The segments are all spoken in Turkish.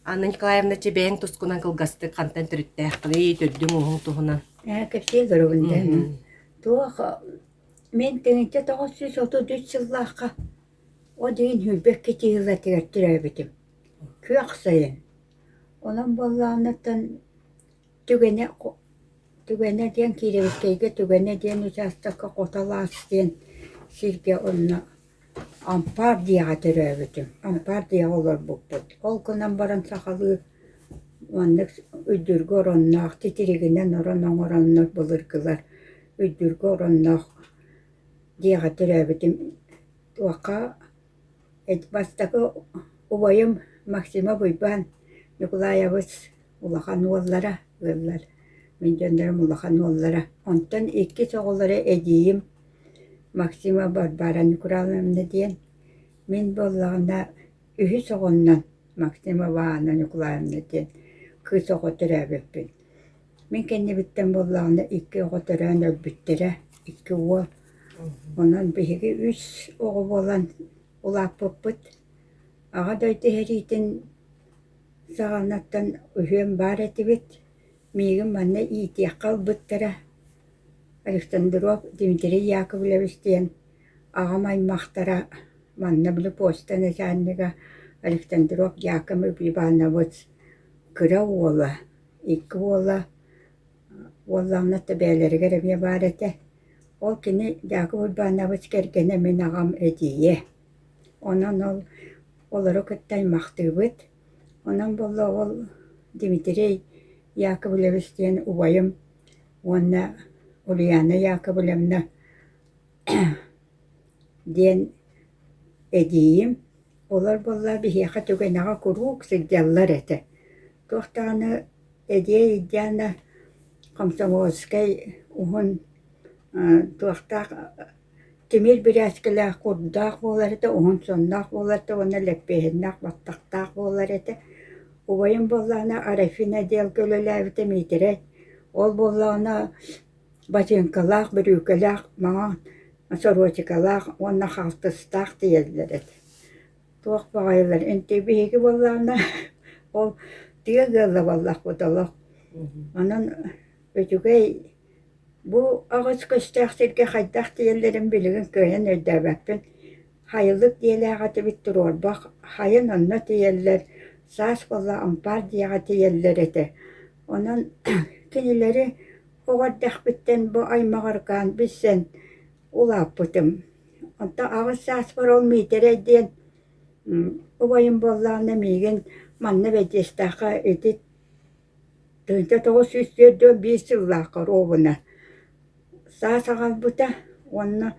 Анна Николаевна чебең тускунан кылгасты кантан түрүттээхтери төрдүң уһуң туһунан. Кепсей көрөгүндө. Туох мен теңите тоҕоссус оту дүс сыллаахха о деген хүлбек кетиилла тигэртирээбитим. Күөх сайын. Онан боллаанаттан түгене диэн кииребискейге түгене диэн участокка коталаас диэн сирге онна ампар диэҕа төрөөбүтүм. Ампар диэҕ олор буппут. Ол кунан баран сахалыы маннык үдүргө оронноох титиригинен орон оҥороннор былыргылар үдүргө оронноох диэҕа төрөөбүтүм. Туакка бастакы убайым Максима буйбаан Николаевыз улахан уоллара ыаллар. Мен дьоннорум улахан уоллара. Онтон икки соҕоллары эдиим Максима Барбара Николаевна диэн. Мен боллаҕына үһү соҕоннон Максима Ваана Николаевна диэн кыы соҕо төрөөбүппүн. Мен кэннибиттэн боллаҕына икки оҕо төрөөн өлбүттэрэ икки уол. Онон биһиги үс оҕо болан улааппыппыт. Аҕа дойду хэриитин саҕанаттан үһүөм баар этибит. Миигин манна иитиэххэ ылбыттара. Александров Дмитрий Яковлевич диэн аҕа маймахтара манна били почта начальника Александров Яков Иванович кыра уола, икки уола уоллаҕына бээлэригэр эмиэ баар этэ. Ол кини Яков Иванович кэргэнэ мен аҕам эдийэ. Онон олоро кыттаймахтыыбыт. Онон болла ол Дмитрий Яковлевич диэн убайым уонна Ульяна Яковлевна диэн эдийим. Олар болла биһиэхэ түгэнэҕэ курук сылдьаллар этэ. Туохтаҕына эдие идьяна Комсомольскай уһун туохтаах Тимир Биряскелээх курдаах буолар этэ, уһун сонноох буолар этэ, уонна лэппиэһиннаах баттахтаах буолар этэ. Убайым боллаҕына Арафина диэл көлөлээбитэ миитирэй. Ол боллаҕына ботинкалаах, брюкалаах, маҥа сорочкалаах, уонна халтыстаах диэллэр этэ. Туох баҕайылар. Инти биһиги боллаҕына ол тыа ыалла боллахпыт олох. Онон өтүгэй бу аҕыс көстөөх сиргэ хайдах диэллэрин билигин кыайан өйдөөбөппүн. Хайылык диэлээҕэ тибит туруорбах, хайын онно тиэллэр, саас болла ампар диэҕэ тиэллэр этэ. Онон кинилэри оҕордахпыттан бу аймаҕаргаан биссен улааппытым. Онто аҕыс саас бар ол миитэрэй диэн убайым боллаҕына миигин манна бэдьиэстээххэ ити тыынта тоҕус үстүөрдөө биис сыллаахха ровуна. Саас аҕалбыта, онно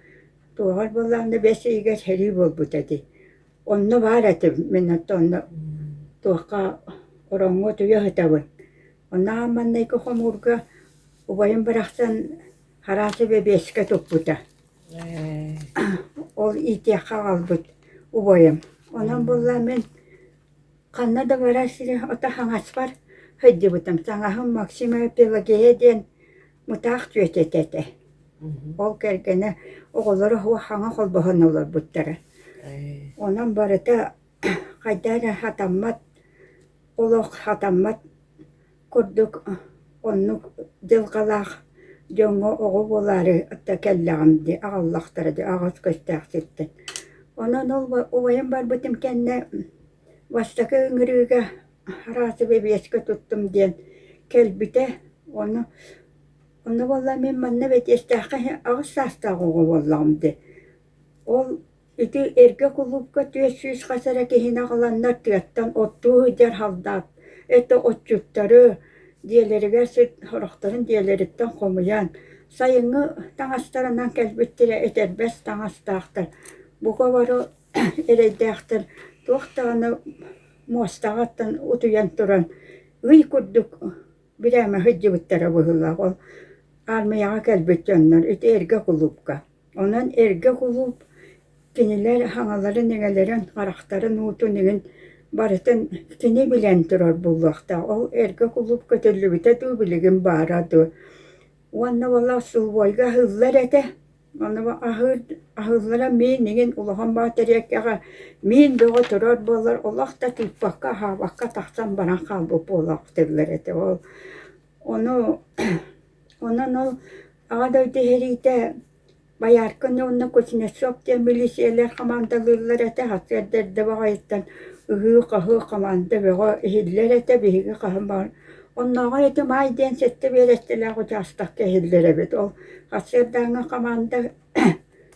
туоҕар боллаҕына бэс иигэр хэрии буолбута ди. Онно баар этим мен отто онно туохха ороҥҥо туйа хытабын. Оннаҕа маннайга хомуурга убайым барахсан хараасы бэбиэскэ туппута. Ол иитиэххэ аҕалбыт убайым. Онон болла мен ханна да бара сири ота хаҥас бар høйдибытым. Саҥаһым Максима Пелагея диэн мутаах түөтэтэтэ. Ол кэргэнэ оҕолоро хуа хаҥа холбоһон олорбуттара. Онон барыта хайдаара хатаммат, олох хатаммат курдук оннук дылҕалаах дьоҥҥо оҕо буолаары отта кэллэҕим ди аҕаллахтара ди аҕас көстөөх ситтэн. Онон ол убайым барбытым кэннэ бастакы ыҥырыыга хараасы бэбиэскэ туттум диэн кэлбитэ. Онно болла мен манна бэдьиэстээххэ аҕыс саастаах оҕо буоллаҕым ди. Ол ити эргэ кулупка түөссүүс хасара киһини аҕаланнар тыаттан оттуу дьар халдаат. Это отчуттары диэлэригэр сыт хорохторун диэлэриттэн хомуяан. Сайыҥҥы таҥастарынан кэлбиттэрэ этэрбэс таҥастаахтар. Буга бары эрэйдээхтэр туохтаҕына муостаҕаттан утуйан туран ый курдук билээмэ høйдибыттара быһылаах. Ол армияға кэлбит дьоннор ити эргэ кулупка. Онон эргэ кулуп кинилэр хаҥаларын эҥэлэрин харахтарын ууту нигин барытын кини билэн турар буллуахта. Ол эргэ кулуп көтөллүбүтэ дуу билигин баара дуу. Уонна болла сулбойга хыллар этэ. Onu ahırlara min nigin ulahan batariyakkaga min doğa turor bolar olaq da tüpbakka havakka taqsan baran kalbu bolaq derler ete ol. Onu onun ol ağadaydı herite bayarkın onunla kusine sok diye milisiyeler komandalırlar ete haserderde bağayıttan kahı komanda ve ehiller ete bihi kahım var. Onnağa ete mayden sette verettiler o castak ehiller evet ol. Haserdana komanda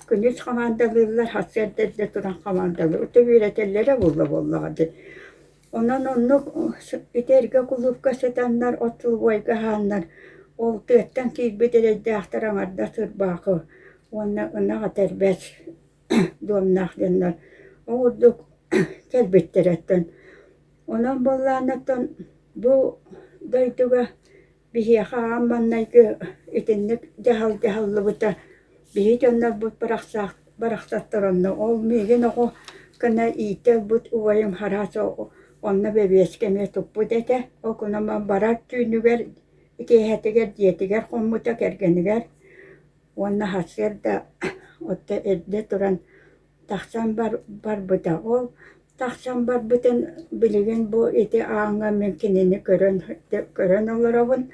Gündüz komandalırlar haserderde duran komandalı. Öte veretellere bolladı. Onu iterge kulup kasetanlar otul boyga hanlar. Ol tüetten kilbetelerde ahtaranarda sırbaqı. Ona atar bes domnaqlanlar. Oğurduk kelbetteretten. Onun bollanatan bu daytuga bihi xaamannayga itinnik jahallı buta bihi jonnar but baraqsattaronna ol megen ogo kana ite but uwayım haraso onna bebeskeme tuppu dete o kunama barat tüynüger ikehetiger diyetiger kommuta kergeniger onna hasırda otta edde turan taqsan bar buta ol taqsan bar butan bilegen bu iti ağanga mümkinini görön olarabın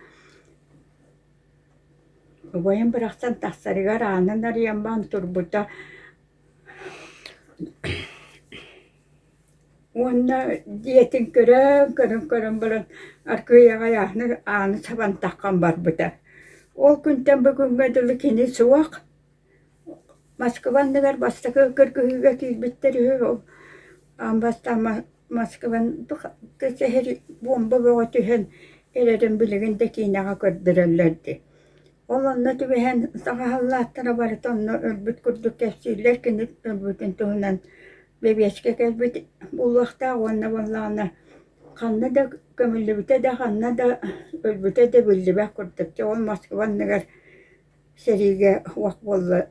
uwayım bıraksan taqsarıgar ağanan yamban turbuta Onda diyetin körön baran arkaya ayağını ağını saban takkan bar buta. Ol günden bugün dolu kini suak. Moskvan neler bastı kırkıhıga kilbitteri ol. Ambasta Moskvan keseheri bomba ve tühen eleden biliginde kinaga kördürellerdi. Olanla tübehen sahahallahtara barit onna ölbüt kurduk kefsiller kinit ölbütün tuhunan bebeşke kelbit ullakta onna vallana kanna da kömüllübüte de kanna da ölbüte de bildibe kurdukça ol Moskvan neler serige vak bolla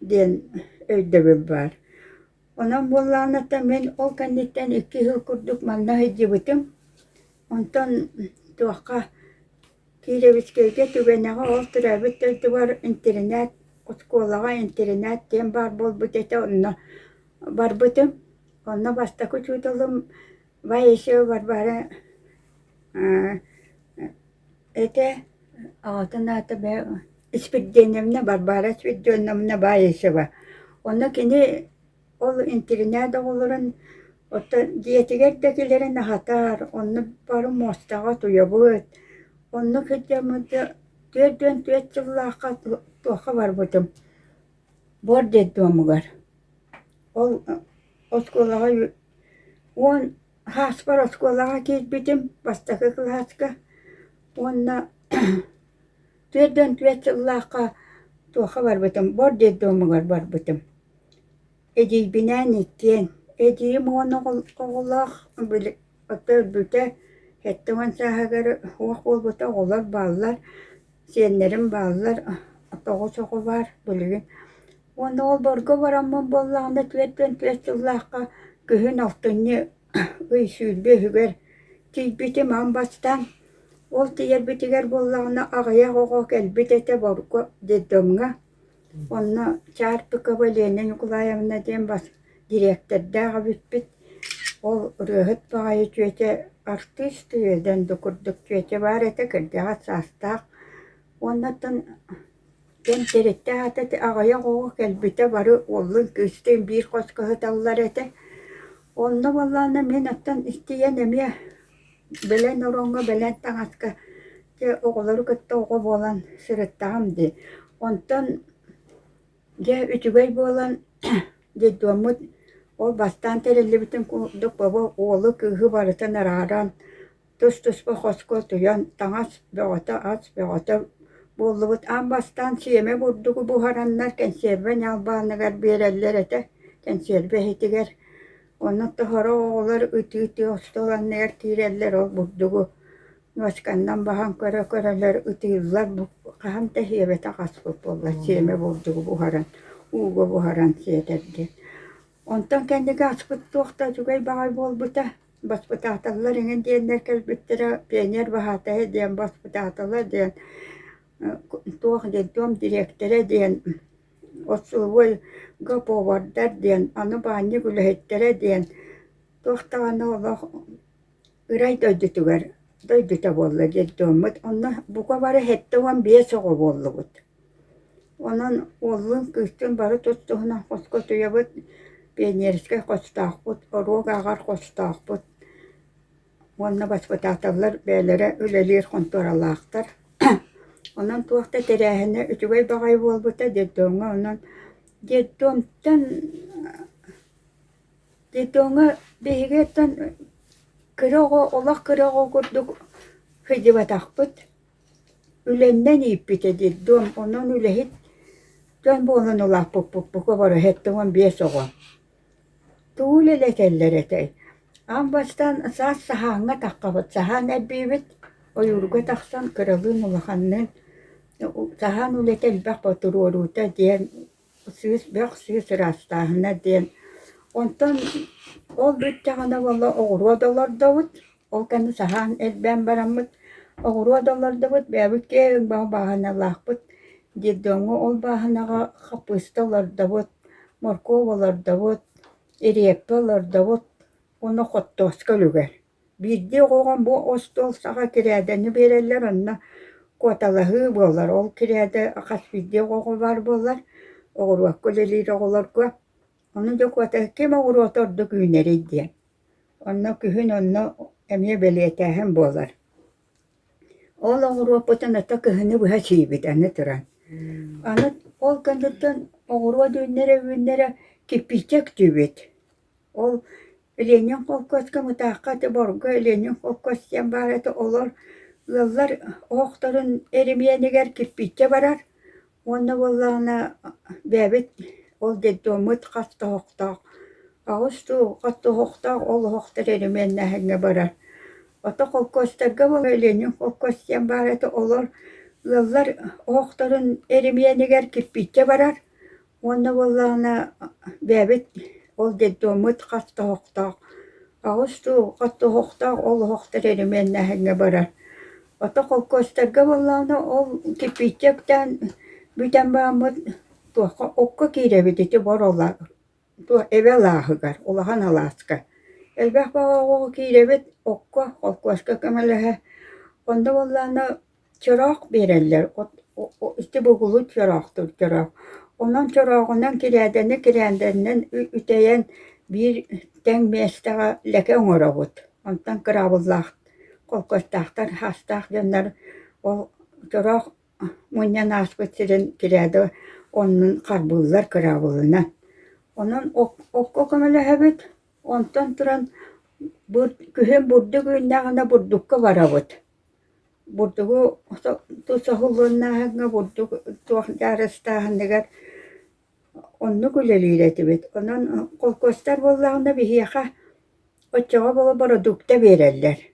diyen öydebim var. Ondan bollana da men ol kanditten 2 yıl kurduk manna hicibütüm. Ondan tuakka Kirevsköy'de tübenağa ol türabüttü var internet, oskolağa internet diyen bar bol bütete onna bar bütüm. Onna basta kuçudalım vayışı var bara ete ağatına ata be ispiddenemne var bara ispiddenemne vayışı var. Onna kini ol internet olurun otta diyetigerdekilerin hatar onu barı mostağa tuyabıt. Onu kıcamıda dördön yıllığa tuğa var butum. Bor dedi omugar. Ol oskolağa on haspar oskolağa gitbitim bastaka klaska. Onna dördön yıllığa tuğa var butum. Bor dedi omugar var butum. Edi binen ikken. Edi onu oğulaq bilik otur büte. Hetteman sahagar huak olbuta olar bağlar. Senlerim bağlar. Toğu çoğu var bilgin. Onda ol borga varamman bollağında tüet yıllaqqa kühün altını ıysülbe hüger. Tüybitim ambastan. Ol tiyer bitiger bollağına ağaya oğu kelbitete borga deddomga. Onna çarpı kabalenen yukulayamına den bas. Direktörde bit. Ol röhüt bağayı tüete artist yüzden dokurduk tüete var ete kırdığa sastaq. Ondan ben terette hatat ağaya oğu kelbite varı oğlun küstüğün bir koskahı dallar ete. Onda vallana men attan isteyen emye belen oronga belen tağaska oğulları kıtta oğu bolan sırıttağım di. Ondan ya ütügey bolan de domut ol bastan terelli bütün kurduk baba oğlu kıhı barıtan araran. Tus bu kosko tuyan tağas beğata bollubut ambastan siyeme vurdugu buharanlar ken serben yalbanıgar bereller ete ken serbe hetiger. Onu tahara oğullar ütü ostolanlar tireller ol vurdugu. Başkandan bahan köreler ütüyüller bu kaham tehiyebe tağas bolla siyeme vurdugu buharan. Uğu buharan siyederdi. Ondan kendi gaspıt tohta çugay bağay bol buta. Basbıta atalar ingen diyenler kelbittere peynir bahata diyen basbıta atalar diyen toh diyen tom direktere diyen Osulvay gapovardar diyen, anı banyi gülühettere diyen. Tohtağına ola ıray döydütüger, döydüte bolla jeddomut. Onna buka barı hettevan biye soğu bollubut. Onun oğlun kıstın barı tuttuğuna koskotuyabut. Pionierske kostağbut, oruğ ağar kostağbut. Onna basbıtatallar beylere ülelir kontoralaqtar. Onun tuaqta terehine ütügey bagay bolbuta jeddoğuna onun jeddoğuna behigetten kıroğu olaq kıroğu kurduk hıcıbataqbut. Ülenden ipite jeddoğum onun ülehit dön bolun olaq buka barı hettoğun biye soğun. Tuğul eleteller etey. Ambastan saat sahanga taqqabut. Sahan ebbibit o yurga taqsan kıralığın olaqannen. Sahan uletel baq baturuoruta diyen süs rastahına diyen. Ondan ol büttağına valla oğruğa dolar davut. Ol kanı sahan elben baramut. Oğruğa dolar davut. Bebük keğin bağına laqbut. Jeddoğu ol bağınağa kapıstalar davut. Morkovalar davut. Eriyeppalar davut. Onu qottoska lüger. Biddi qoğan bu ostol sağa kirədəni bererler onna kotalahı bolar. Ol kirədə aqas biddi qoğu var bolar. Oğruaq kölelir oğular ko. Onu da kota kim oğru otordu güyneri diyen. Onna kühün onna emiye beliyetəhem bolar. Ol oğru oputan ata kühünü bu haçibit anı turan. Anı ol kandıttan oğru dönere kipiçek tübet. Ol Lenin kolkoska mutaqatı borga Lenin kolkosyan barata olur. Yıllar oğtarın erimiyeniger kirpiçe barar. Onu vallana bebet ol deddomut qasta hoqtaq. Ağustu qasta hoqtaq ol hoqtar erimiyenne henge barar. Ota kolkostarga vol Lenin kolkosyan barata olur. Yıllar oğtarın erimiyeniger kirpiçe barar. Onu vallana bebet ol deddomut qasta hoqtaq. Ağustu qasta hoqtaq ol hoqtar erimiyenne henge barar. Ota kolkostarga vallana ol kirpiçekten büten bağımız tuqa okka kirebiditi var olar. Tu eve lahıgar, olahan alaska. Elbaq bağa o kirebit okka kolkoska kemelehe. Onda vallana çıraq bererler. O işte bugulu çıraqtır çıraq. Ondan çırağından kirendenden üteyen bir ten mestağa leke oңorabut. Ondan kıravıllaq. Kolkostaqtar hastaq jönler o çıraq munyan aspıt sirin kirede onun karbullar kıravılına. Onun okko kemelehe bit. Ondan turan kühün burdu günnağına burdukka varabut. Burdugu tusahulluğuna burduk tuaq yarıstağındagar onu güleliyretibit. Onun kolkostar bollağında bihiyaqa oçağa bola baradukta bererler.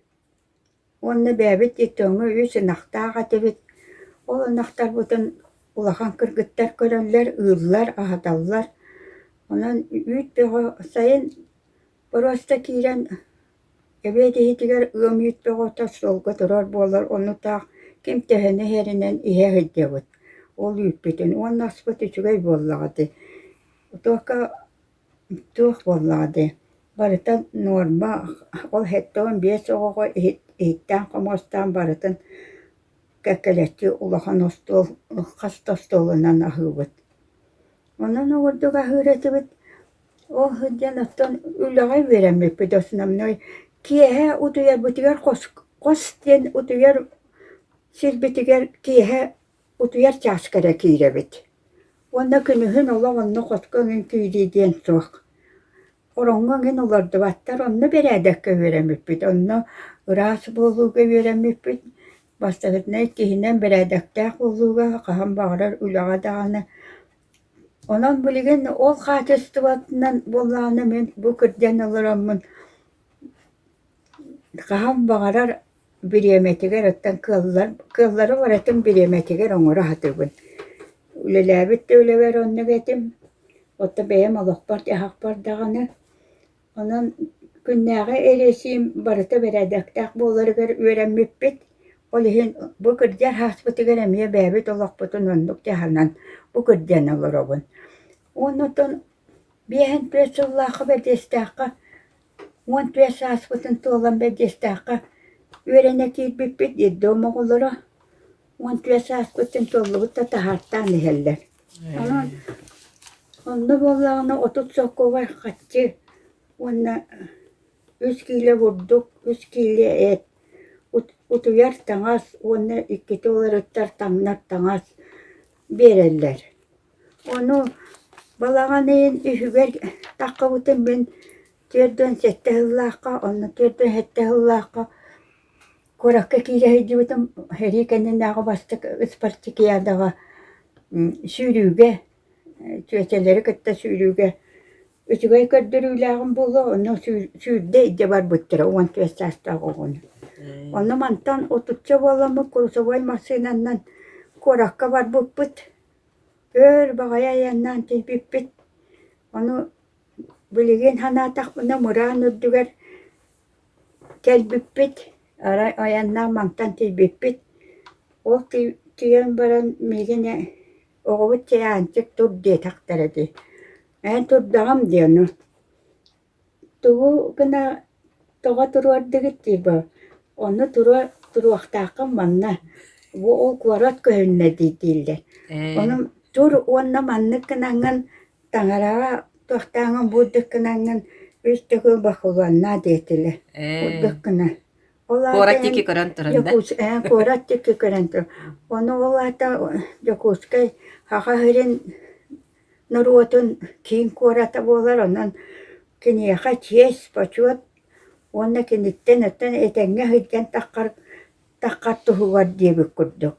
Onu bebit yettoğunu üsü naqtağa atibit. O naqtar butun ulaqan kırgıttar körönler, ığıllar, ahadallar. Onun üt beğo sayın prosta kiren ebe dehitiger ığım üt beğo ta solga durar bolar. Onu ta kim tehene herinen ihe hıddevut. Ol ütbütün. Onun asbıt üçügey bolladı. Tuğ bolladı. Barıtan norma ol hettoğun biye soğuğu ihitten komostan barıtan käkeletti ulaqan ostol, qasta ostolunan ahıbıt. Ondan oğurduk ahıretibit. O hıdyan ottan üleğay veremipit osnamnoy. Kiyehe utuyer butiger qos den utuyer siz bitiger kiyehe utuyer çaskara kirebit. Onda künühün ola onu qoskangın kiydi den soğuk. Orongan olardı battar onu beredekke veremipit. Onu ırası boluğu veremipit. Bastağıtına kihinen beredekte boluğu qahan bağırar üleğe dağını. Onun bilgen ol qatıstı bollağını men bu kırden alaramın. Qahan bağırar bir yemetiger ottan kılları var etim bir yemetiger oňora hatıbın. Ülelebit de öyle ver onu getim. Otta beyem alaqbar dağaqbar dağını. Onun günnağı eresim barıta beredekte boları öğrenmepbit. Olihin bu kırjar hasbıtı gelemiye bäbit olakpıtın öndük jahanan bu kırjan olorobun. Onutun bihen pesullahı bedestaka on pes hasbıtın tolan bedestaka öğrene kirbipit yeddi omoğulları on pes hasbıtın tolluğu da taharttan eheller. Onun onda bollağına otut sokku var kaççı. Ona 3 kilo vurduk, 3 kilo et. Utuyar taŋas, onu 2 dolar öttar taŋnar taŋas bererler. Onu balağan eyin ühüber taqqabıtın ben törden sette hıllaqqa, onu törden hette hıllaqqa korakka kirehidibitim herikenden dağı bastık ıspartikiyadağa sürüge, tüeteleri kıtta sürüge. Üçügay kördürüylağın bolu, onu sürde ide var büttere, on tüesastağ onu. Onu mantan otutça bolamı kurusavay masinandan korakka var buput. Ör bagaya yandan tibipit. Onu bilgin hanatak buna muran ürdüger kelbipit. Ara ayandan mantan tibipit. O tiyan baran migine oğubut çayancık tur diye taktaradı. En tur dağım diyor. Tuğu kına toğa turuardı gitti bu. Onu turuaqtaaqqa manna. Bu o kuarat köhünne dilde. Onun tur onna manныk kınangan tangarağa toxtaangan budduk kınangan üstökül bakılanna detile. Budduk kına. Korat tiki karan taranda. Korat tiki karan taranda. Onu olata yokuskay haqa hirin nuruotun kiin korata bolar ondan kiniyaqa ties pachuat Onna kinitten ötten etenge hıdgen takkar tuhuvar diye bükürdük.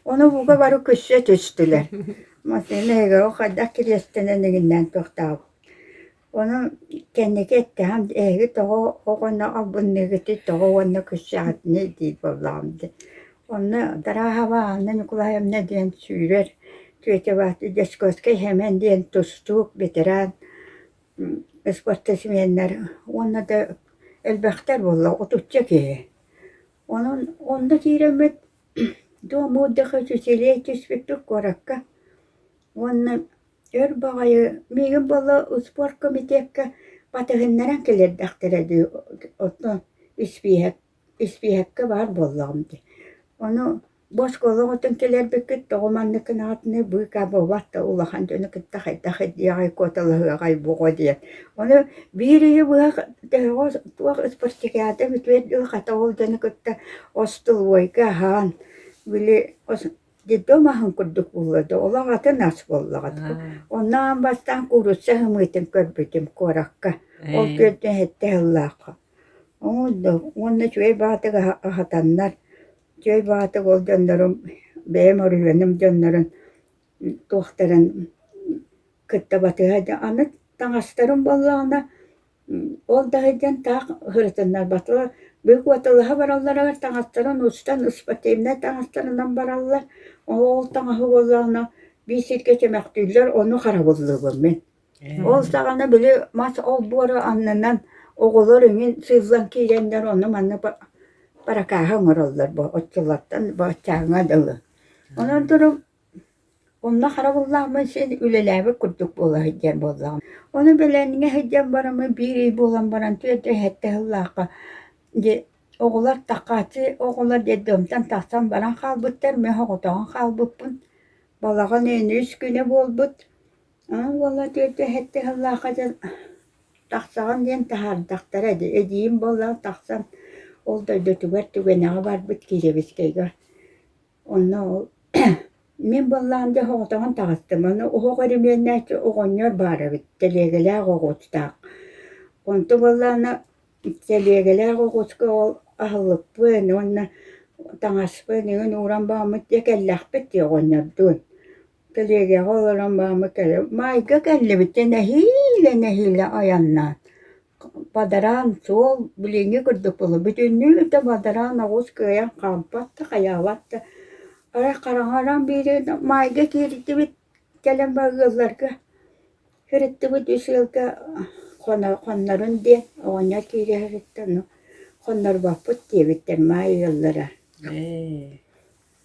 Onu buga varı küsse tüstüler. Mesela hege o kadar kirestenen tohtav. Onu kendiki etti hem egi toho oğonna albun negeti toho onna küsse atne deyip Allah'ımdı. Onu dara hava anne kulayım ne diyen sürer. Tüete vakti deskoskay hemen diyen tustuk bitiren ispartasımenler. Onu da elbette valla otutacak ki. Onda kiremet doğumu da süseliye tüspüktük korakka. Onu erbağayı migin valla spor komiteka batığınlaran keler daktaradi. Onu ispiyekka var vallamdı. Onu boş kolağıtın keler büküt doğumanlıkın altını bu kabı vatta ulahan dönü kıtta hayda yağı kotalı gay boğu diye. Onu biri bu tuğ ispartikiyada bitvet hata olduğunu kıtta ostul voyka han. Bili Giddo mahın kurduk buladı. Ola atı nasıl buladı. Ondan bastan kurutsa hımıtın körbütüm korakka. O kötü hette hıllaka. Onu çöy batığı hatanlar. Köy batık ol döndürüm, benim orüvenim döndürüm, tohtarın kıtta batığı anı tangastarım bollağına, ol dağıdan tağ hırtınlar batılar, büyük batılığa barallar tangastarın ustan ıspatayımda tangastarından barallar, ol tangağı bollağına bir sirke çemektüller, onu karabullığım ben. Ol sağına bile mas ol bu ara anından oğullarının sızlan kirenler onu manna para kahang orallar bu otçulardan bu çağına dalı. Ondan sonra onunla harabullahımın sen ülelebe kurduk bola hicen bollağım. Onu belenine hicen baramı biri bolan baran tüyete hette hıllaka. Oğullar takatı, oğullar dedimden taksan baran kalbıtlar, mehoğutan kalbıpın. Balağın en 3 güne bolbut. Valla tüyete hette hıllaka taksağın diyen tahar taktar edeyim bollağın taksan. Oldu dötüver tügene var bit kirebiskeyga. Onu men ballamda hoğdan tağıstım. Onu oğarım yennet oğonyor bara bit. Telegeler oğutstak. Ontu ballana telegeler oğutska ol ahılıp bu onu tağas bu ne uğran bağımıt yekellah bit oğonyor dün. Telegeler oğlan bağımıt kelle. Mayga kelle bit nehile ayanlar. Padaran sol bilingi kurduk bulu. Bütünlüğü de padaran ağız köyen kampattı, kayavattı. Ara karangaran biri mayga kiriti bit gelen bağırlarga. Kiriti bit üsülge konların diye. Oğanya kiri hiritti. Konlar bakput diye bitter mayıllara.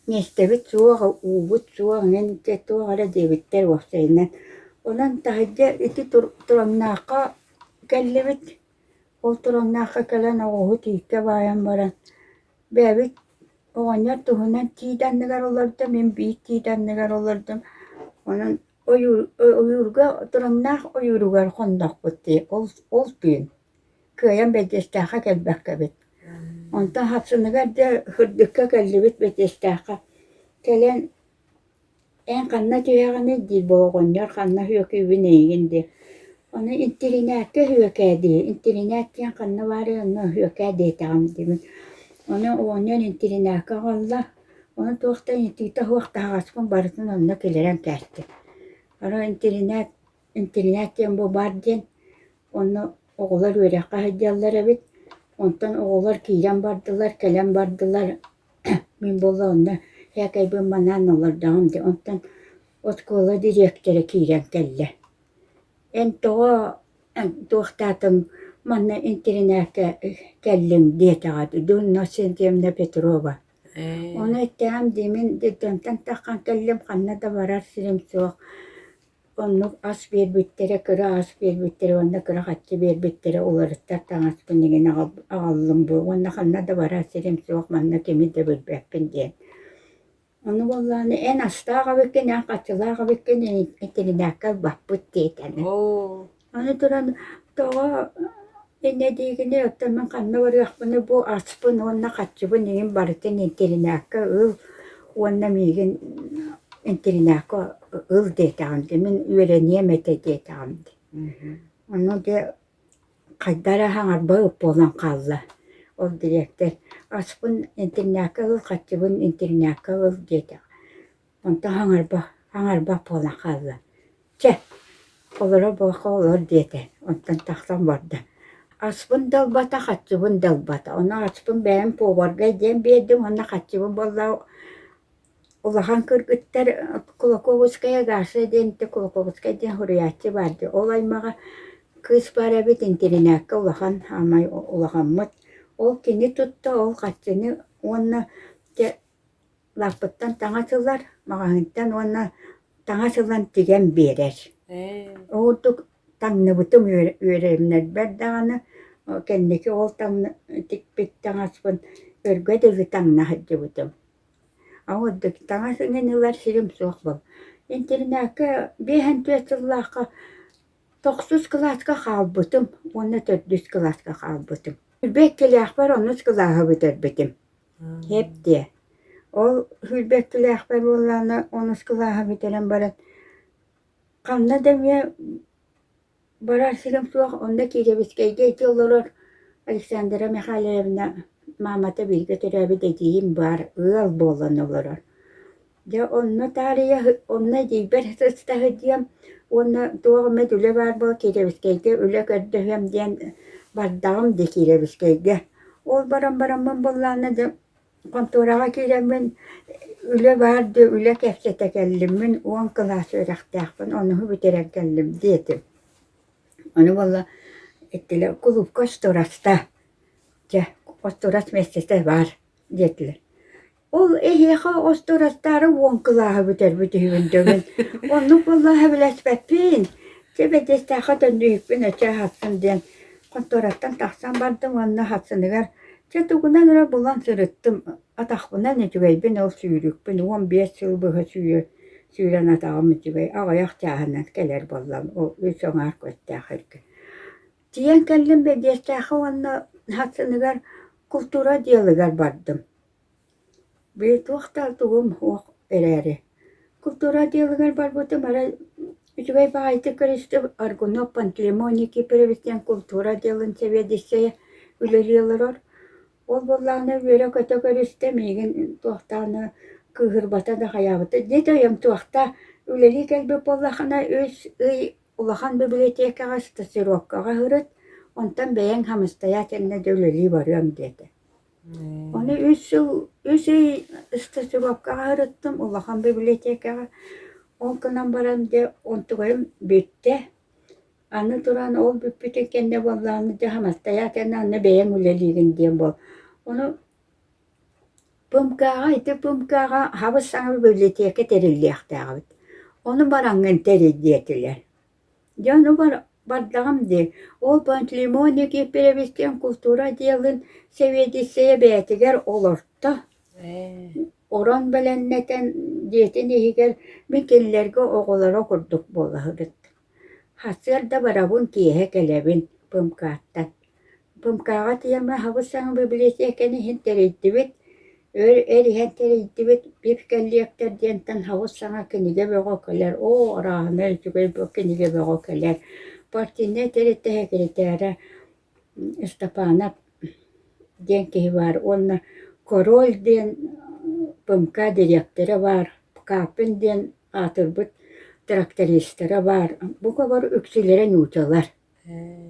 Нестебит суоға, уубут суоғын те туағара дебиттер уақсайынан. Онан тахыджа ити турамнааққа кәллебит. Ол турамнааққа кәлен оғығы тиікке баян баран. Бәбит оғаньар туһунан тииданныгар олардым, мен биит тииданныгар олардым. Онан ойурга турамнаақ ойуругар хондақ бұтты. Ол түйін. Күйен бәдестәққа кәлбәққа бит. Онтан хапсыныгар да хүрдүккө кәллибит бетестааққа. Кәлен эн қанна түйәғаны дил болғоньор қанна хүөкүйбүн эйгинди. Оны интеринәккө хүөкәди. Интеринәккен қанна бары оны хүөкәди тағам димин. Оны оғоньор интеринәккө ғалла. Оны туақтан итита хуақтағаспын барытын онна келерен кәсті. Ара интеринәккен бу бар ден. Оны оғылар өрәққа хыджаллар әбит. Онтан оғылар киирен бардылар, кәлен бардылар. Мен болла онна хәкәйбін манан олардағым де. Онтан оскола директоры киирен кәлле. Эн туақтатын манна интеринәккә кәллем детағады. Дунна Сентьевна Петрова. Оны әттәғам демен дедонтан таққан кәллем қанна да барар сирем соқ. Оннук ас бербиттере, кыра ас бербиттере, онна кыра хатчы бербиттере оларыттар таңаспын деген ағаллым бұл. Онна қанна да бара сирем соқ манна кеми де білбәппін ден. Оны болланы ән астаға беккен, ән қатылаға беккен, әтелінәккә баппыт дейтәні. Оны тұран тоға әне дегені өттен мен қанна барыяқпыны бұл аспын, онна қатчыбын еген барытын әтелінәккә ұл, онна меген интеринәккә ыл дейтәғымды, мен үйренем әте дейтәғымды. Оны де қайдара хаңарба ұп болан қалла. Ол директор. Аспын интеринәккә ыл, қатчыбын интеринәккә ыл дейтәғ. Онта хаңарба болан қалла. Чә, олара боқа олар дейті. Онтан тақтан барды. Аспын далбата, қатчыбын далбата. Оны аспын бәйін поварга ден бердім, оны қатчыбын болла Улахан кыргыттар Кулаковская гасы денте Кулаковская ден хуриятчы барды. Ол аймаға кыз бара бит интеринәккә улахан амай улаханмыт. Ол кини тутта ол қатчыны онна лапыттан таңасылар, мағанттан онна таңасылан тиген берер. Олдук таңны бұтым өремнер бәрдағаны, кәннекі ол таңны тикпет таңаспын өргөдігі таңна хаджы бұтым. Ауыддық таңасыңын ылар сирим соқ бұл. Интернәккә бейхэн төсіллаққа 9 класска қалбытым, оны 400 класска қалбытым. Хүлбек келеақ бар, оны скылаға бұтыр бітім. Хепте. Ол хүлбек келеақ бар боланы, оны скылаға бұтырын барат. Қамна дәме барар сирим соқ, онда керебіскейге жолырыр. Александра Михайловна мамата билге төрәбі дәдейім бар, ыл болан олырыр. Ja onna täällä onna jiiperhästä hediam onna tuomme tule varbo kirevskeikä yle köddöhäm dien vardam de kirevskeikä. Ol baram bollana de kontoraga kiremmen yle vardı yle kefsete kellimmen on klas örähtääpän onu biterän kellim dietim. Onu valla ettele kulub kostorasta. Ja kostoras mestestä var dietle. Ol eheha ostorastары уонкылаһы бүтер hyvin. Onnu vallahi biläspäppiin. Se vedestä hatan nyyppin ötse hatsan den. Kontorattan tahsan bardım onna hatsыныгар. Se tugunan ora bulan sırıttım. Ataqbunan etügeybin ol süyrükpin. 15 yıl bıha sүйрен atağım etügey. Ağayak çahanan keler bollam. O üç onar köstəxirki. Tiyen kellim vedestäxi onna hatsыныгар kultura diyalıgar bardım. Bir tuğtal tuğum hoq ereri. Kultura diyalıgar barbotum ara ütügey bağaytı kırıştı Argunov Pantelemoniki previsten kultura diyalın sevedişseye üleliyalar. Ol bollağına böyle kötü kırıştı megen tuğtalını kıhırbata da hayabıtı. Ne dayım tuğta üleli kelbi bollağına öz ulağan bibliotekağa stasirokkağa hırıt. Ondan beyen hamıstaya kendine de üleli varıyorum dedi. Onu 3 yıl stasirokkağa hırıttım. Ulağan bibliotekağa. On kınan baram de ontuğayım bitti. Anı duran ol bütün kendi bollağını da hamıstaya kendine beyen üleliğin diyen bol. Onu Pımkağa iti pımkağa havuz sana biblioteka terilliyaktağı. Onu barangın terilliyetiler. Canı var bardağım de. Ol pantlimoni ki previsten kultura diyalın seviyediseye beytiger olur da. Oran belenneten diyetin ihiger mikellerge oğulara kurduk bolahırıt. Hasır da barabun kiyehe kelebin pımkaattan. Pımkağa tiyama havuz sana bibliotekeni hintereydibit. Erihen tereydibit bifkelliyekter diyentten havuz sana kinige beğo keler. O arahına tügey bu kinige beğo keler. Partine terette hekeritere Stepana diyen ki var. Onun korol diyen pımka direktörü var. Kapın diyen atırbıt traktöristleri var. Bu kadar öksülere yutular.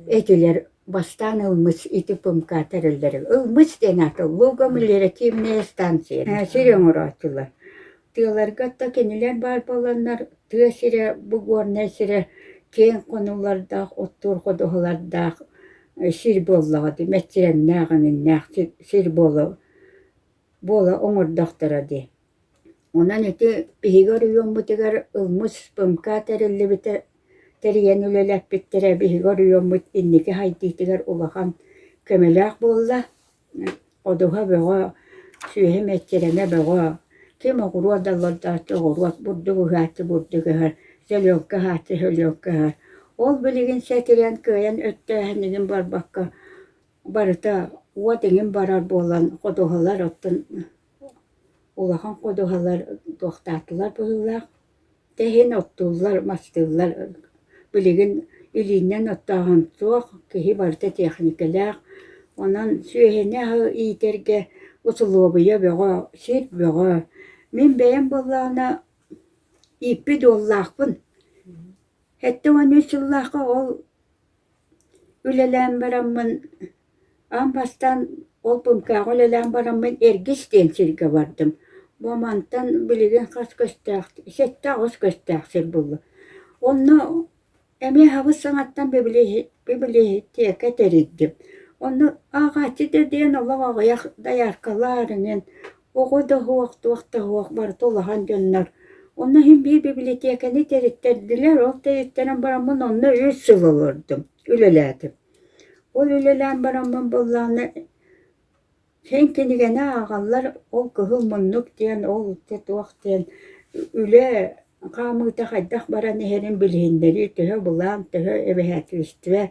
Etiler bastan ılmış iti pımka terülleri. Ilmış den atıl. Bu gömülere kimneye stansiye. Siren uğraştılar. Diyorlar gatta keniler var bolanlar. Tığ sire bu gorne sire ken konularda otur kodularda sir bolladı. Metçiren nağının nağ sir bolla. Bola onur doktora di. Ondan eti bihigar uyum butigar ılmış pımka terülli bite teriyen ülelek bittere bihigar uyum but inniki haydihtigar ulahan kömelek bolla. Oduha beğa sühe metçirene beğa. Kim oğruwa dallarda oğruwa burdu hati burdu gehar. Zelyonkka hati hölyonkka har. Ol biligin setiren köyen ötte henigin bar bakka barıta uvatengin barar bolan kodohalar ottun ulahan kodohalar doktattılar bulurlar. Tehen ottular mastırlar. Biligin ilinden ottağın soğuk kihi barıta teknikeler. Ondan sühene ha iterge usulubaya beğa sir beğa. Min beyen bollağına ipi dollağın. Hette on üsüllahı ol ülelen baramın ambastan ol pımka ülelen baramın ergisten sirge vardım. Bu mantan bilgen kas köstağ, sette os köstağ sir bullu. Onu emi havuz sanattan bibili teke teriddim. Onu ağaçı dediğin ola ağayak dayarkalarının oğu da huak bar tolahan gönler. Onu hem bir bibliotekeni terittirdiler. O teritteren baramın onunla 3 yıl olurdum. Üleledim. O ülelen baramın bollağını sen kendigene ağallar o kıhılmınlık diyen, o tetuak diyen üle kamıta haydak bara neherin bilhinleri tühe bulan tühe ebehetüstüve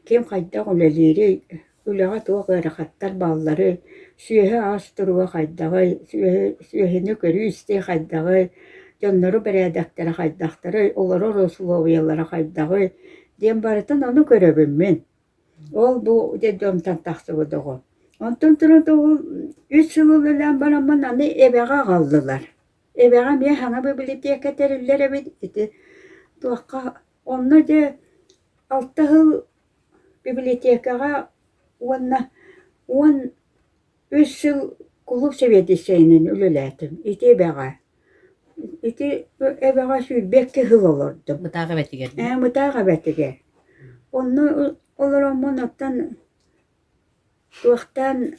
kim haydak üleleri üleğe tuğ gırakattar bağları süyehe astırıva haydağı süyehini körü üstü haydağı canları beredakları haydakları oları Rosloviyalara haydağı diyen barıtan onu görebim ben. Ol bu dedimden tahtı doğu. Ondan sonra da o 3 yıl ölen baramın anne ebeğe kaldılar. Ebeğe mi hana biblioteka terillere bitti. Tuğka onlar da 6 yıl bibliotekaya ona 13 yıl kulüp seviyedisinin üleledim. İti ebeğe. İti ebeğe sürbekke yıl olurdu. Mutagabeti geldi. Mutagabeti. Onu olur ondan tuğtan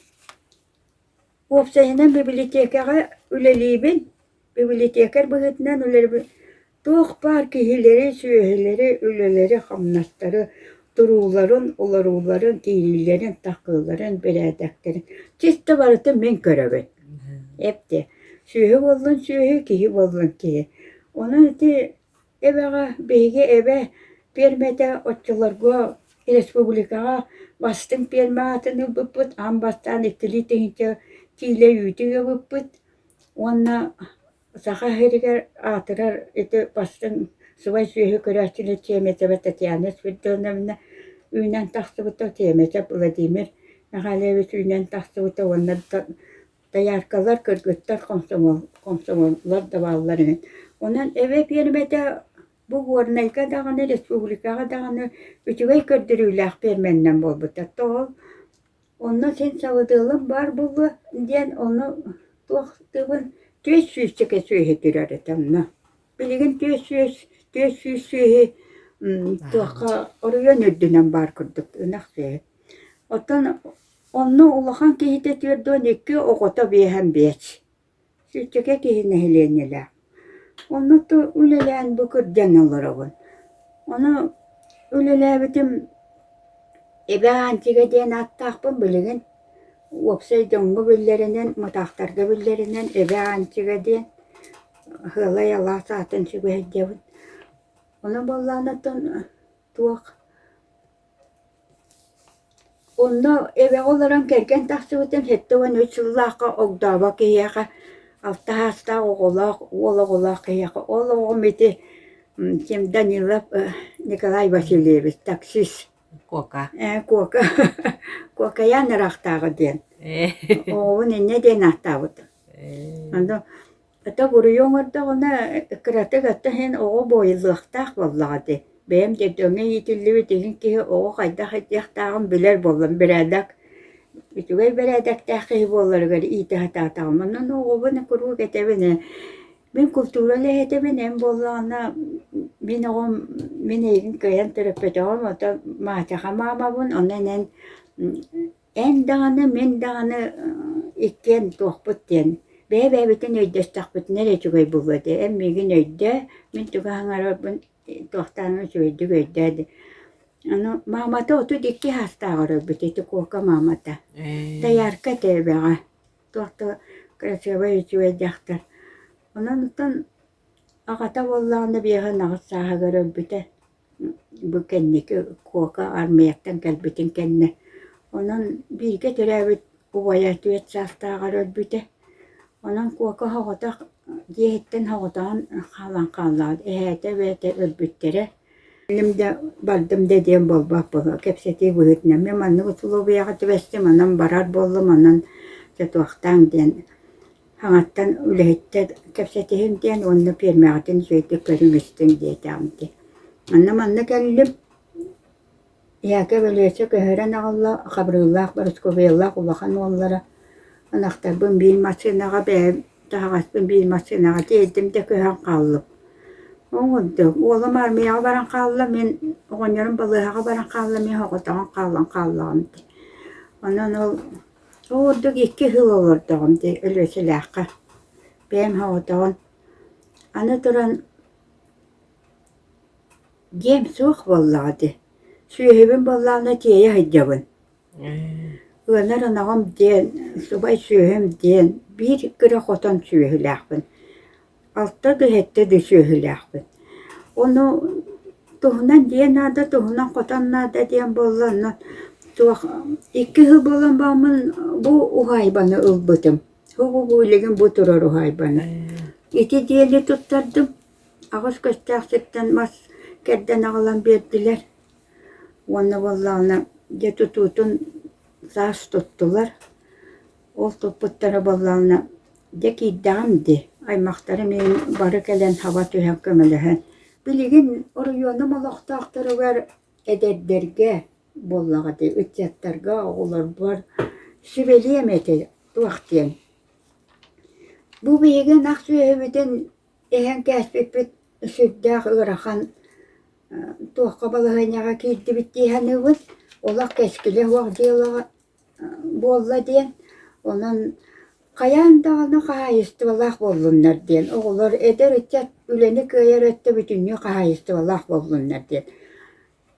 Opsayından bibliotekaga ülelibin, bibliotekar bıhıtından üleribin. Tuğ par kihileri, süyehileri, üleleri, hamnatları, duruların, olaruların, tiyililerin, takıların, beredakların. Çiste varıtın ben görevin. Hep de. Süyehi bollun, süyehi, kihi bollun, kihi. Onun iti ebeğe, beyge ebe, permete otçularga, Respublikaga bastın perme atını bıpıt, ambastan ikili tehince, Tile yüdüğü bıpıt, ona saha heriger atırar eti bastın sıvay süyühü körəçili tiyemete ve tetiyanes videolarına üynen taxtı bıta tiyemete Vladimir Nahaleviç üynen taxtı bıta onlar dayarkalar kırgıtlar komsomollar davallarının. Onun eve permete bu gornayka dağını Respublikaga dağını ütüvey kördürüylək permenden bol bıta tol. Ondan sen savadığım var bu diyen onu tuğduğun 400 çeke süyhe girer etemna. Bilgin 400 süyhe tuğka oraya nördünen bar kurduk. Otan Onu ulakan kihite türdüğün iki okota bihem beç. Sütçeke kihine helenile. Onu da ülelen bu kırdan olur oğun. Onu ülele bitim ebe antiga diyen attaqpın bilgin. Opsay dongu billerinin, mutaqtarga billerinin ebe antiga diyen hıla yala saatın şu behediyavın. Onu bollanatın tuaq. Onu ebe olaran kerken taqsıvıtın hettuvan 3 yıllaqa ogdava kiyaqa altta hasta oğula kiyaqa. Oğula meti kim Danilov Nikolay Vasilyevich taksis. Koka. Koka. Koka yanıraqtağı diyen. Oğun ne den attavıdı. Anda ata vuruyor orada ona kıratı gatta hen oğu boyuluqtaq vallahi. Benim de döne yitillivi deyin ki oğu qayda qaytaqtağım biler bollam biradak. Bitugay biradak taqi bollar gari iti hatatağım. Onun oğu bana kuru getebine. Ben kulturale hetebinem bollana min oğum min egin kayan terapetağım ata maçaqa mamabun onanen en dağını men dağını ikken toqput diyen. Bebe bütün öydüs taqput nere çugay buladı. Emmegin öyde min tuga hangarabın toqtanı söydü öydedi. Ano mamata otu dikki hastağırı biteti koka mamata. Tayarka tebeğa. Toqta kraseva içüve jaxtar. Ondan ağata bollağını bir yana nağız sahagara bite. Bu kendiki koka armayaktan kalbitin kendine. Onun birge türevit uvaya tüet sastağara bite. Onun koka hağıta diyetten hağıtan kalan kallar. Ehete ve de ölbüttere. Elimde baldım dediğim bolbak bolu. Kepseti buhutnem. Yamanlı utulu bir yağı tüvestim. Onun barar bollum. Onun tutuaqtan diyen. Hangattan ülehette kepsetihim diyen onu permeğatin söylediklerim üstün diyeceğimdi. Anna geldim. Yaka böylece köheren ağla, kabrıllah, barışkoviyallah, ulakan onlara. Anahtar ben bir masinağa ben, daha ben bir masinağa dedim de köhen kaldım. Oldu. Oğlum armaya varan kaldım, ben oğunların balığa varan kaldım, ben hoğutan kaldım. Ondan ol, orada 2 yıl olurdum de öylesi laka. Benim hoğutan. Ana duran gem soğuk vallahi. Süyehibin ballağına diye hıcabın. Öner anağım diyen, subay süyehim diyen, bir kıra kotan süyehilakbın. Altta da hette de süyehilakbın. Onu tohunan diyen nada, tohunan kotan nada diyen ballağına. 2 yıl bolan bağımın bu uhaybanı ılbıdım. Bu ilegin bu turur uhaybanı. İti diyeli tuttardım. Ağız göstersekten mas kerden ağlan verdiler. Onu vallahi de tututun sağız tuttular. Ol tutputları vallahi de ki damdi. Aymaktarı men barı gelen hava tühen kömelehen. Biligin oruyonu malaqtaqtırı var ederderge bollağı de ütcettarga oğular var. Sübeliyemedi tuaqtiyen. Bu beygen aqsüyeviden ehen käsbepet süddaq ıraxan tuaqqa balahanaga kildi bittihanıvız. Ola keskile huaqdiyalığa bolla diyen. Onun kayan dağına kahayıstı vallah bollunlar diyen. Oğullar eder ütcet üleni köyer ötte bütünlüğü kahayıstı vallah bollunlar diyen.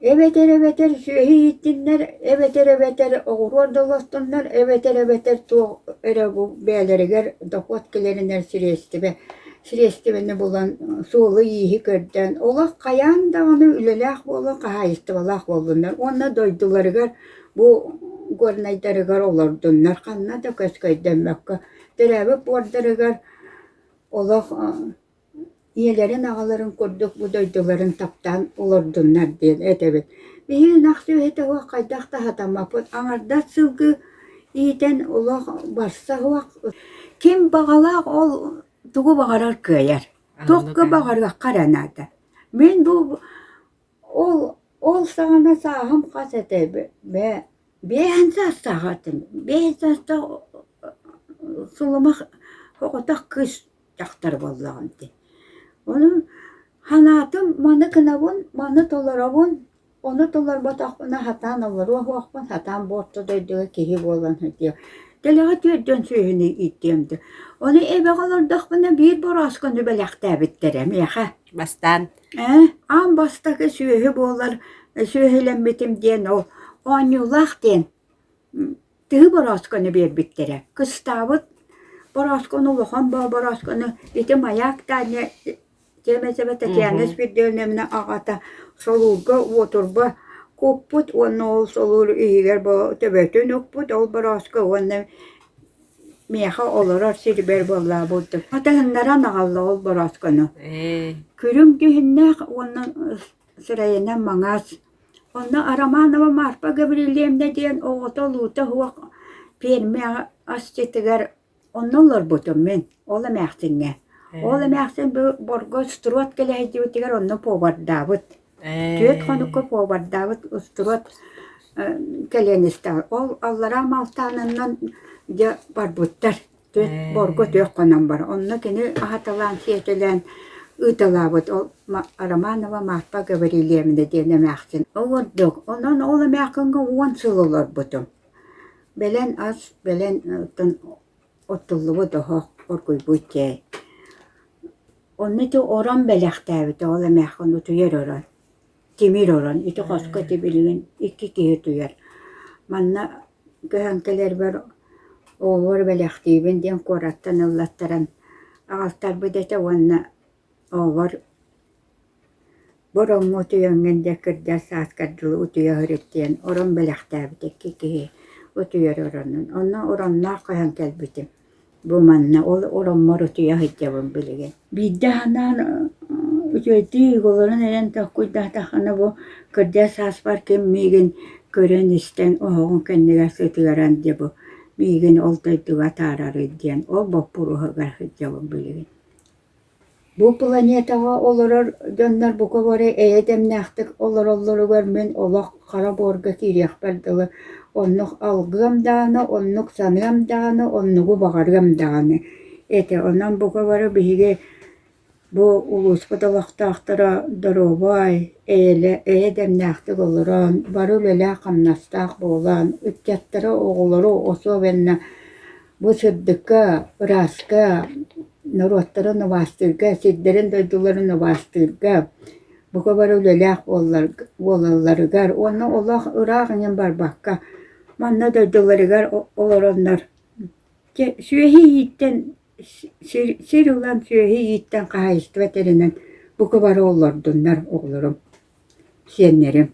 Eveter süehi ittinler, eveter oğur dolastunlar, eveter tu ere bu beyleriger dokot kilerinden siresti beni bulan soğulu yihi körden. Ola kayan dağını ülelek bolun, kahayıstı valak bolunlar. Ona doydularıgar bu gornaydarıgar olurdunlar. Kanna da kösköyden mekka. Derebe bordarıgar ola iyelerin ağaların kurduk bu doyduların taptan olurdunlar diye etebet. Bir naksı ete o kaydak da hatamapot. Anarda sılgı iyiden ola barsa huak. Kim bağalak ol tuğu bağarar köyer. Tokku bağarar karanada. Ben bu ol sağına sağım kasete be beğensaz sağatım. Beğensaz da sulamak hokutak kız çaktır vallahi. Onun hanatım manı kınavun, manı tolarabun, Onu dolar bataqına hatan olur. O hoqman hatan borçlu döydüğü kehi bolan diyor. Delağa dördün suyunu ittiğimdi. Onu eve kalırdaq bir boraskını belekte bittirem yaha. Bastan. Am bastaki suyu bolar suyulen bitim diyen o. Anyulaq den. Tığı boraskını bir bittere. Kıstavut boraskını uluğan boraskını bitim ayak tane Cemesebete kendisi bir dönemine ağata soluğu oturba koput onu soluğu iyiler bu tebetün okput ol baraska onu meha olarar silber bolla buldu. Hatta hınlara nağalla ol baraskanı. Kürüm dühünne onu sırayına mangas. Onu aramanava marpa gabrieliyemde diyen oğuta luta huak perme asçetigar onunlar butum ben. Ola mehsinge. Ola mehsin bu borgo struat kele hediyotigar onu povardavut. Tüet konukku povardavut struat kelenistar. Ol allara maltanından ya barbuttar. Tüet borgo tüet konan var. Onu kini ahatalan siyetilen ıtalabut. Aramanava marpa gabrieliyemde diyen mehsin. Oğurduk. Onun ola mehsinge uvan sılılar butum. Belen az, belen otulluğu daha orkuy butye. Onu da oran belekte ola mehsin tuyar oran. Timir oran. İti kaskati bilgin iki kihir tuyar. Manna göhenkeler var. Oğur belekti. Ben diyen korattan Allah'taran. Ağaltar budete onna oğur. Boron otuyan de kırda saat kadılı otuya hırıttiyen. Oran belekte iki kihir. Otuyar oranın. Ona oranlar göhenkel bitim. Bu manna oran marutuya hıcabın bilgin. Bir daha ötüyü olanın elen takuyda tahana bu kırda saat var ki migin gören isten oğun kendine sütügaren diye bu. Migin oltaydığa tararı diyen. O bapuru hıcabın bilgin. Bu planetaga olur dönler bu kadar edem nähtik olur görmen olaq kara borga kiryak beldiği onnuk algım dağını onnuk sanıyorum dağını onnugu bağırım dağını ete ondan bu kadar bihige bu ulus badalaqta aktara darobay edem nähtik oluran barulele kamnastaq bolan ütyattara oğulları oso venne bu sıddıka raska Narotların bastırga, sidlerin duydularını bastırga. Bu kadar öyle olalları gar. Onu Allah ırağının var bakka. Manna duyduları gar olur onlar. Süehi yiğitten, sirilan süehi yiğitten kahayist veterinen bu kadar olurdunlar oğlurum. Senlerim.